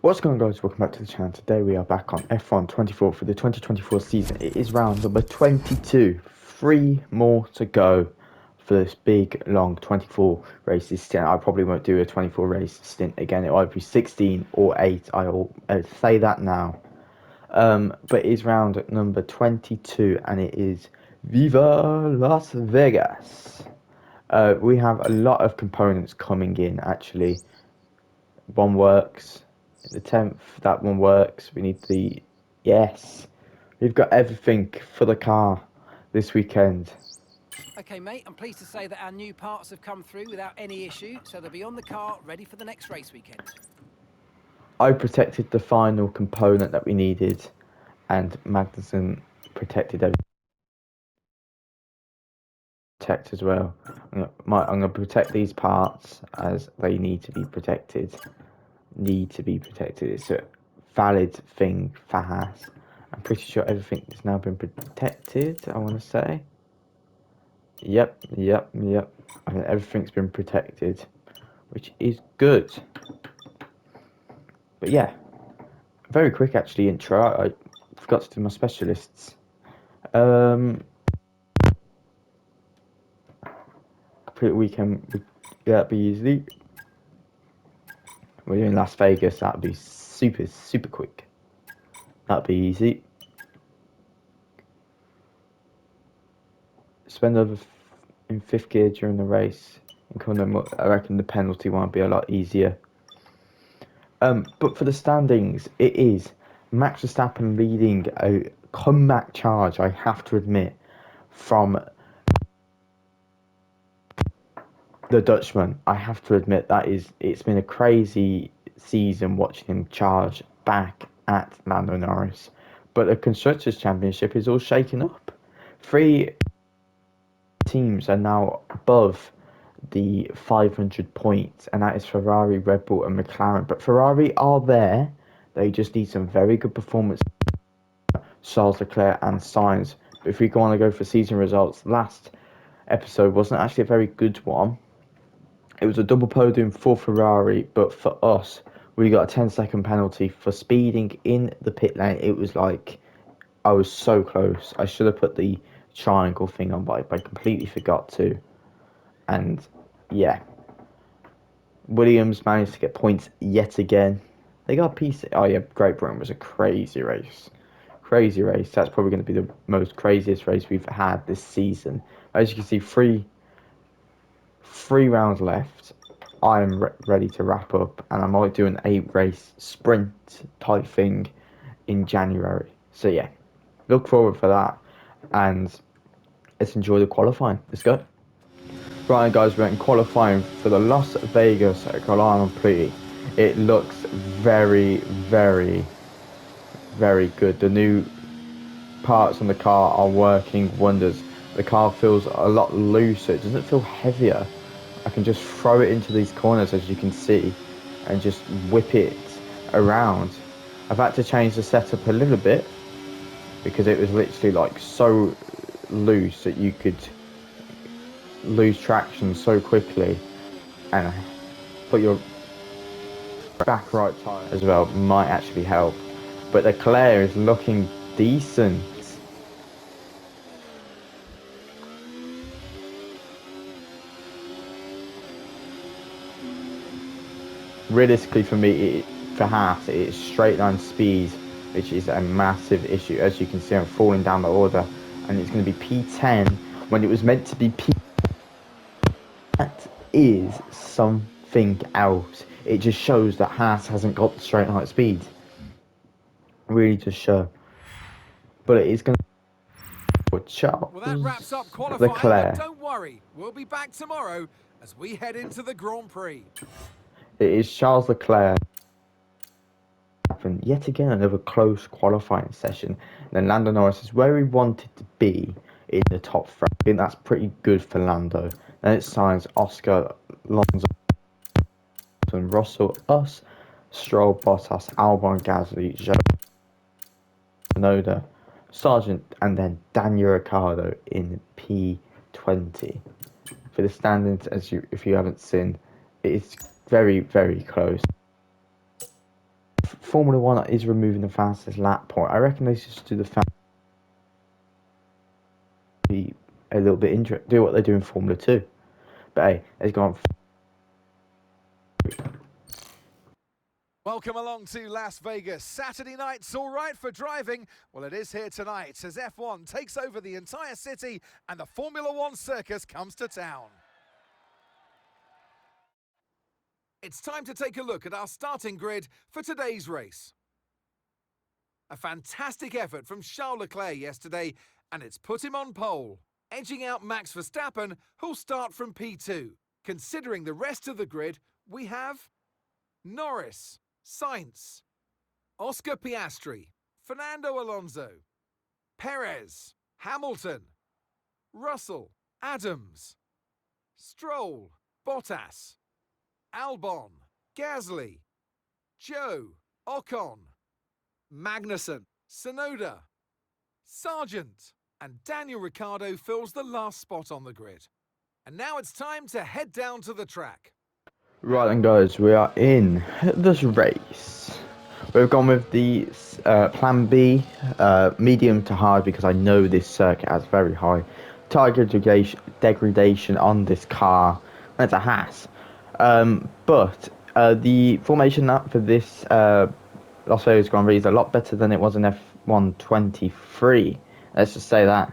What's going on, guys? Welcome back to the channel. Today we are back on F1 24 for the 2024 season. It is round number 22. 3 more to go for this big long 24 races stint. I probably won't do a 24 race stint again. It'll either be 16 or 8. I'll say that now. But it is round number 22 and it is Viva Las Vegas. We have a lot of components coming in actually. One works. The 10th, that one works. We need the... Yes. We've got everything for the car this weekend. Okay, mate, I'm pleased to say that our new parts have come through without any issue, so they'll be on the car, ready for the next race weekend. I protected the final component that we needed, and Magnussen protected everything. Protect as well. I'm gonna protect these parts as they need to be protected. It's a valid thing for Haas. I'm pretty sure everything has now been protected, I want to say. Yep. I mean, everything's been protected, which is good. But yeah, very quick actually intro. I forgot to do my specialists. Complete weekend, yeah, that'd be easy. We're doing Las Vegas, that'd be super quick. That'd be easy. Spend over in 5th gear during the race. I reckon the penalty won't be a lot easier. But for the standings, it is Max Verstappen leading a comeback charge, I have to admit, from the Dutchman. I have to admit it's been a crazy season watching him charge back at Lando Norris. But the Constructors' Championship is all shaken up. 3 teams are now above the 500 points, and that is Ferrari, Red Bull and McLaren. But Ferrari are there. They just need some very good performance. Charles Leclerc and Sainz. But if we want to go for season results, last episode wasn't actually a very good one. It was a double podium for Ferrari, but for us, we got a 10-second penalty for speeding in the pit lane. It was like, I was so close. I should have put the triangle thing on, but I completely forgot to. And yeah, Williams managed to get points yet again. They got a piece. Oh yeah, Great Britain was a crazy race. That's probably going to be the most craziest race we've had this season. As you can see, three rounds left. I'm ready to wrap up, and I might do an 8-race sprint type thing in January. So yeah, look forward for that, and let's enjoy the qualifying. Let's go. Right, guys, we're in qualifying for the Las Vegas Grand Prix. It looks very good. The new parts on the car are working wonders. The car feels a lot looser. It doesn't feel heavier. I can just throw it into these corners, as you can see, and just whip it around. I've had to change the setup a little bit because it was literally like so loose that you could lose traction so quickly, and put your back right tire as well might actually help. But the Leclerc is looking decent. Realistically for me, for Haas, it's straight line speed, which is a massive issue. As you can see, I'm falling down the order, and it's going to be P10 when it was meant to be P. That is something else. It just shows that Haas hasn't got the straight line speed. Really just show. But it is going to Charles Well, that wraps up qualifying, Leclerc. but don't worry, we'll be back tomorrow as we head into the Grand Prix. It is Charles Leclerc. Yet again, another close qualifying session. And then Lando Norris is where he wanted to be in the top 3. I think that's pretty good for Lando. Then it's Sainz, Oscar, Alonso, and Russell, us, Stroll, Bottas, Albon, Gasly, Zhou, Noda, Sargent, and then Daniel Ricciardo in P20. For the standings, if you haven't seen, it is very close. Formula One is removing the fastest lap point. I reckon they should just do the be a little bit interesting. Do what they do in Formula 2. But hey, it's gone. Welcome along to Las Vegas. Saturday night's all right for driving. Well, it is here tonight as F1 takes over the entire city and the Formula One circus comes to town. It's time to take a look at our starting grid for today's race. A fantastic effort from Charles Leclerc yesterday, and it's put him on pole, edging out Max Verstappen, who'll start from P2. Considering the rest of the grid, we have Norris, Sainz, Oscar Piastri, Fernando Alonso, Perez, Hamilton, Russell, Adams, Stroll, Bottas, Albon, Gasly, Joe, Ocon, Magnussen, Tsunoda, Sargent, and Daniel Ricciardo fills the last spot on the grid. And now it's time to head down to the track. Right then, guys, we are in this race. We've gone with the plan B, medium to hard, because I know this circuit has very high tire degradation on this car. It's a Haas. But the formation up for this Las Vegas Grand Prix is a lot better than it was in F123. Let's just say that.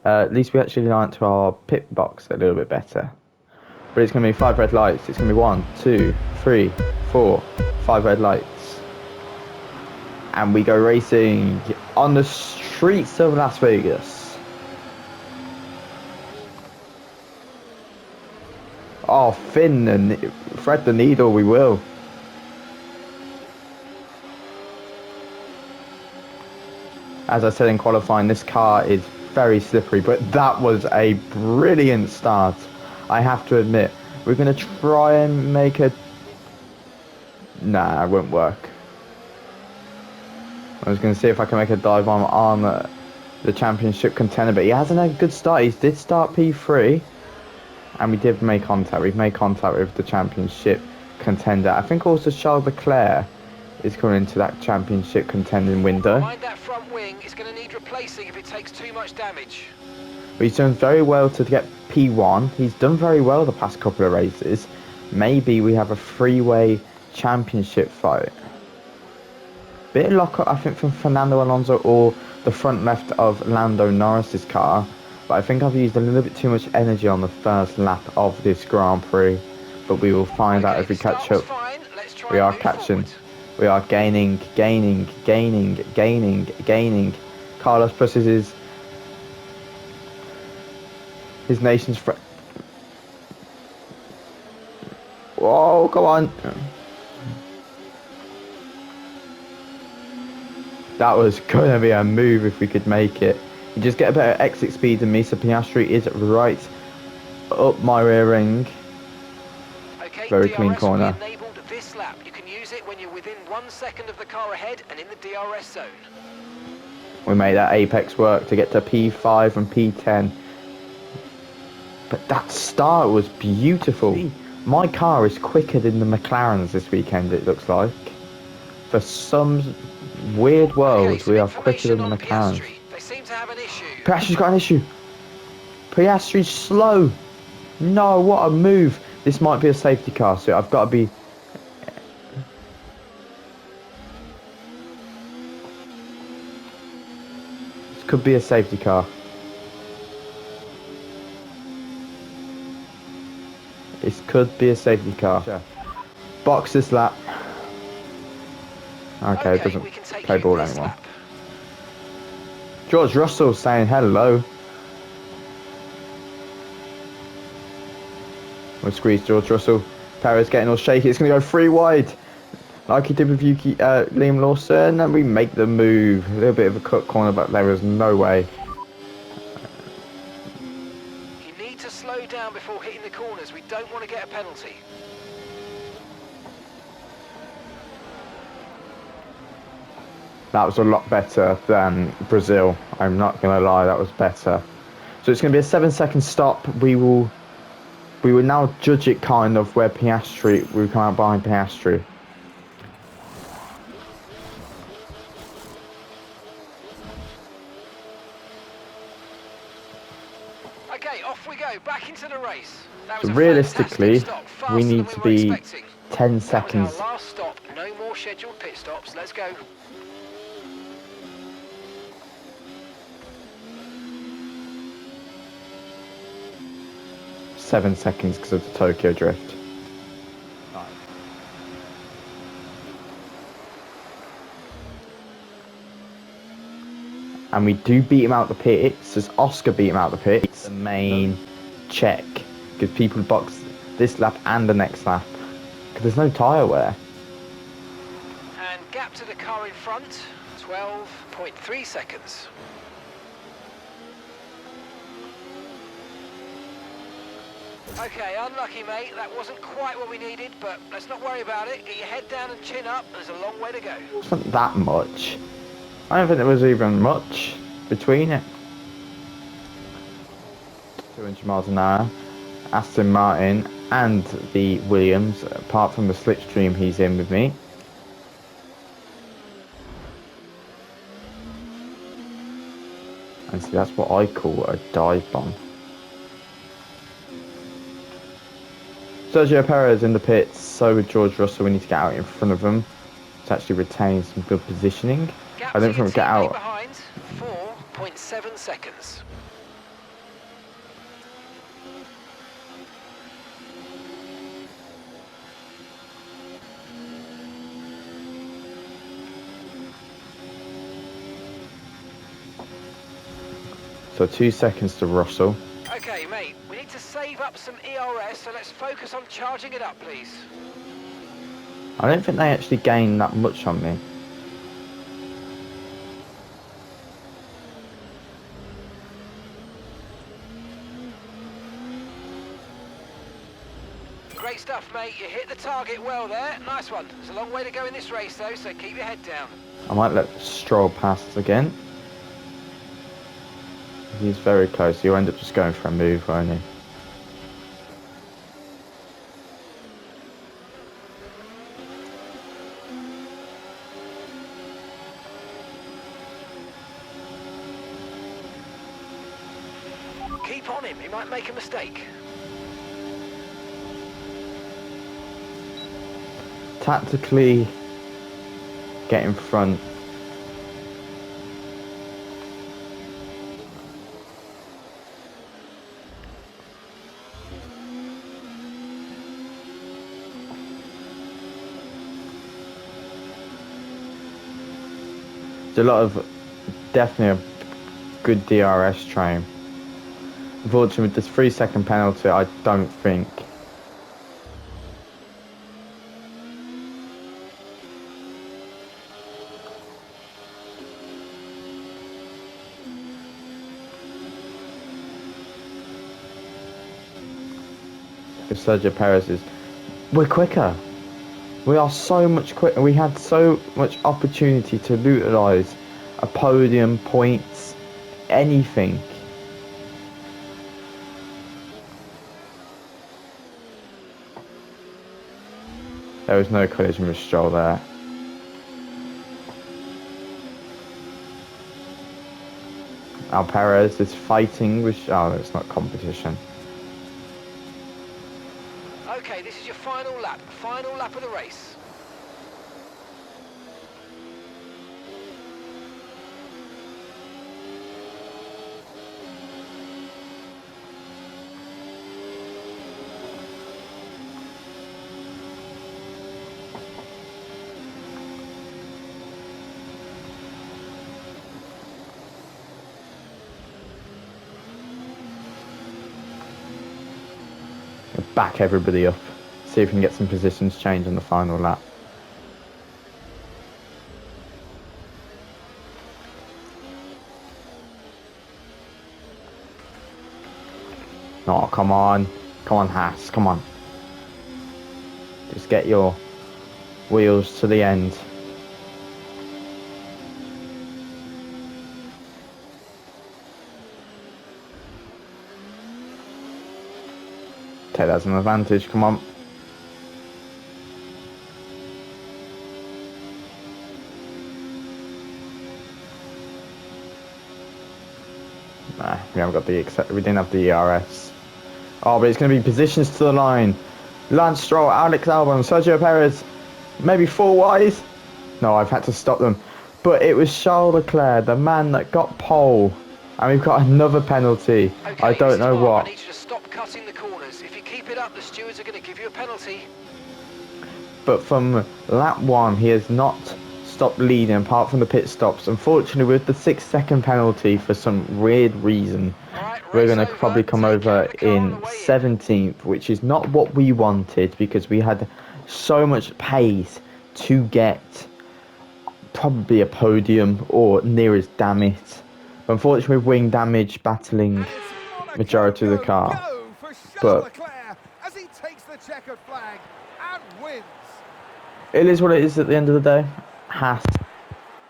At least we actually line to our pit box a little bit better. But it's going to be 5 red lights. It's going to be 1, 2, 3, 4, 5 red lights. And we go racing on the streets of Las Vegas. Oh, Finn and thread the needle, we will. As I said in qualifying, this car is very slippery, but that was a brilliant start. I have to admit, we're going to try and make a... Nah, it won't work. I was going to see if I can make a dive on the championship contender, but he hasn't had a good start. He did start P3, and we did make contact. We've made contact with the championship contender. I think also Charles Leclerc is coming into that championship contending window. Mind that front wing, it's going to need replacing if it takes too much damage. But he's done very well to get P1. He's done very well the past couple of races. Maybe we have a three-way championship fight. Bit of lock-up, I think, from Fernando Alonso or the front left of Lando Norris's car. But I think I've used a little bit too much energy on the first lap of this Grand Prix. But we will find out if we catch up. We are catching. We are gaining. Carlos pushes his nation's friend. Whoa, come on. That was going to be a move if we could make it. You just get a better exit speed than me, so Piastri is right up my rear ring. Okay, Very DRS clean corner. will be enabled this lap. You can use it when you're within 1 second of the car ahead and in the DRS zone. We made that apex work to get to P5 and P10. But that start was beautiful. My car is quicker than the McLarens this weekend, it looks like. For some weird world, we are quicker than the McLarens. Piastri. They seem to have an issue. Piastri's got an issue. Piastri's slow. No, what a move. This might be a safety car, so I've got to be... This could be a safety car. This could be a safety car. Sure. Box this lap. Okay, it doesn't play ball anymore. Lap. George Russell saying hello. We'll squeeze George Russell. Perez getting all shaky. It's going to go 3 wide. Like he did with Liam Lawson. And we make the move. A little bit of a cut corner, but there was no way. You need to slow down before hitting the corners. We don't want to get a penalty. That was a lot better than Brazil. I'm not going to lie, that was better. So it's going to be a 7-second stop. We will now judge it kind of where Piastri, we come out behind Piastri. Okay, off we go, back into the race. That So was a realistically, fantastic stop, we faster need than to we were be expecting. 10 That was seconds. our last stop, no more scheduled pit stops, let's go. Seven seconds because of the Tokyo drift. And we do beat him out the pits. As Oscar beat him out the pits, the main check. Because people box this lap and the next lap. Because there's no tyre wear. And gap to the car in front, 12.3 seconds. Okay, unlucky mate, that wasn't quite what we needed, but let's not worry about it. Get your head down and chin up, there's a long way to go. It wasn't that much. I don't think there was even much between it. 200 miles an hour. Aston Martin and the Williams, apart from the slipstream he's in with me. And see, that's what I call a dive bomb. Sergio Perez in the pits, so with George Russell. We need to get out in front of them to actually retain some good positioning. Gap I to don't your think we get teammate out. behind, 4.7 seconds. So 2 seconds to Russell. Okay, mate, we need to save up some ERS, so let's focus on charging it up, please. I don't think they actually gained that much on me. Great stuff, mate. You hit the target well there. Nice one. There's a long way to go in this race, though, so keep your head down. I might let Stroll pass again. He's very close. He'll end up just going for a move, won't he? Keep on him. He might make a mistake. Tactically get in front. There's a lot of definitely a good DRS train. Unfortunately, with this 3-second penalty, I don't think if Sergio Perez is. We're quicker. We are so much quicker. We had so much opportunity to utilise a podium, points, anything. There was no collision with Stroll there. Now Perez is fighting with. Oh, it's not competition. Okay, this is your final lap of the race. Back everybody up. See if we can get some positions changed on the final lap. Oh, come on. Come on, Haas. Come on. Just get your wheels to the end. Take that as an advantage. Come on. Nah, we haven't got we didn't have the ERS. Oh, but it's going to be positions to the line. Lance Stroll, Alex Albon, Sergio Perez, maybe 4 wise. No, I've had to stop them. But it was Charles Leclerc, the man that got pole. And we've got another penalty. Okay, I don't know Mark, what. I need you to stop cutting the corners. If you keep it up, the stewards are going to give you a penalty. But from lap 1, he has not stopped leading apart from the pit stops. Unfortunately, with the 6-second penalty for some weird reason, Right, we're race going to over. probably come Take care over of the car on in the way 17th, which is not what we wanted because we had so much pace to get probably a podium or near as damn it. But unfortunately, with wing damage battling And it's Monaco majority of the car. go for Charles But Leclerc as he takes the checkered flag and wins. it is what it is at the end of the day. Haas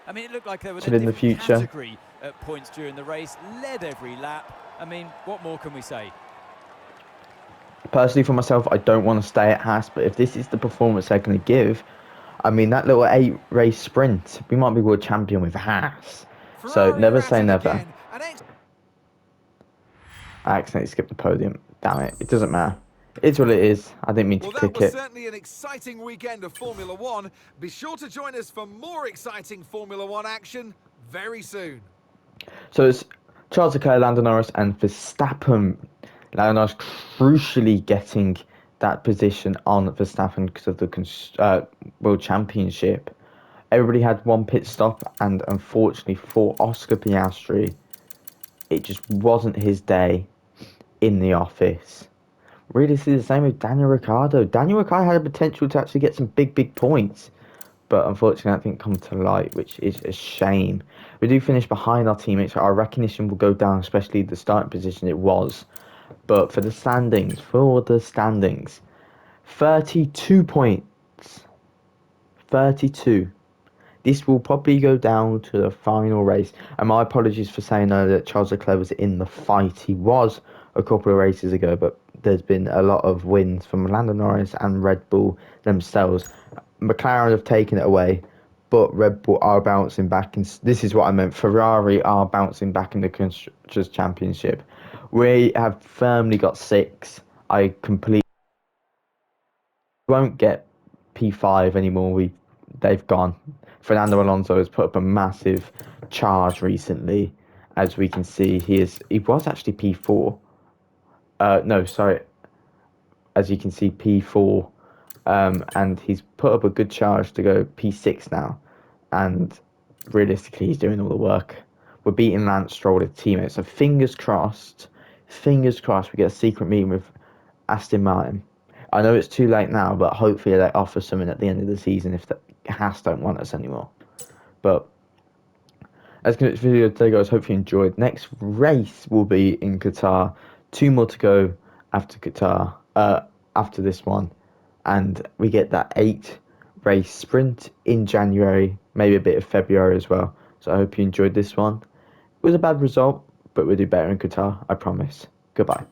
I mean, it looked like they were in in a the different future. category at points during the race, led every lap. I mean, what more can we say? Personally, for myself, I don't want to stay at Haas, but if this is the performance they're going to give, I mean, that little 8-race sprint, we might be world champion with Haas. So Ferrari never are at say it never. again. I accidentally skipped the podium. Damn it. It doesn't matter. It's what it is. I didn't mean to Well, that click was it. certainly an exciting weekend of Formula One. Be sure to join us for more exciting Formula One action very soon. So it's Charles Leclerc, Lando Norris, and Verstappen. Lando Norris crucially getting that position on Verstappen because of the World Championship. Everybody had one pit stop, and unfortunately for Oscar Piastri, it just wasn't his day in the office. Really, see the same with Daniel Ricciardo. Daniel Ricciardo had a potential to actually get some big points, but unfortunately that didn't come to light, which is a shame. We do finish behind our teammates, so our recognition will go down, especially the starting position it was. But for the standings, 32 points. 32. This will probably go down to the final race. And my apologies for saying that Charles Leclerc was in the fight. He was a couple of races ago, but there's been a lot of wins from Lando Norris and Red Bull themselves. McLaren have taken it away, but Red Bull are bouncing back. And this is what I meant. Ferrari are bouncing back in the Constructors' Championship. We have firmly got 6. I completely won't get P5 anymore. They've gone. Fernando Alonso has put up a massive charge recently, as we can see. He was actually P4. No, sorry. As you can see, P4, and he's put up a good charge to go P6 now. And realistically, he's doing all the work. We're beating Lance Stroll, his teammate. So fingers crossed. Fingers crossed we get a secret meeting with Aston Martin. I know it's too late now, but hopefully they offer something at the end of the season if the Haas don't want us anymore. But as this video today goes, hope you enjoyed. Next race will be in Qatar. 2 more to go after Qatar, after this one. And we get that 8-race sprint in January, maybe a bit of February as well. So I hope you enjoyed this one. It was a bad result, but we'll do better in Qatar, I promise. Goodbye.